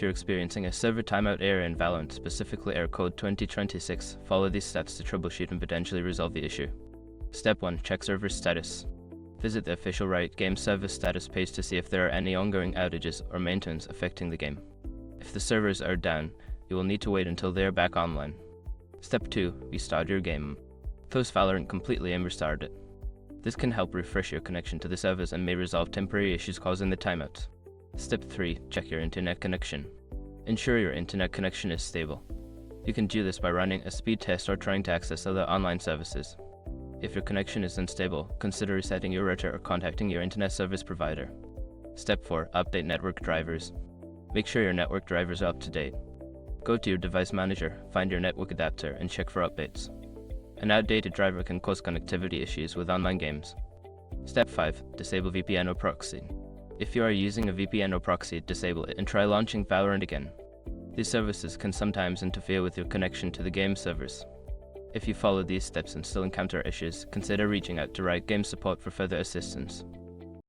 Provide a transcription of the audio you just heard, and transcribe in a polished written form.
you're experiencing a server timeout error in Valorant, specifically error code 2026, follow these steps to troubleshoot and potentially resolve the issue. Step 1. Check server status. Visit the official Riot Games server status page to see if there are any ongoing outages or maintenance affecting the game. If the servers are down, you will need to wait until they are back online. Step 2. Restart your game. Close Valorant completely and restart it. This can help refresh your connection to the servers and may resolve temporary issues causing the timeout. Step 3. Check your internet connection. Ensure your internet connection is stable. You can do this by running a speed test or trying to access other online services. If your connection is unstable, consider resetting your router or contacting your internet service provider. Step 4. Update network drivers. Make sure your network drivers are up to date. Go to your device manager, find your network adapter, and check for updates. An outdated driver can cause connectivity issues with online games. Step 5. Disable VPN or proxy. If you are using a VPN or proxy, disable it and try launching Valorant again. These services can sometimes interfere with your connection to the game servers. If you follow these steps and still encounter issues, consider reaching out to Riot Games support for further assistance.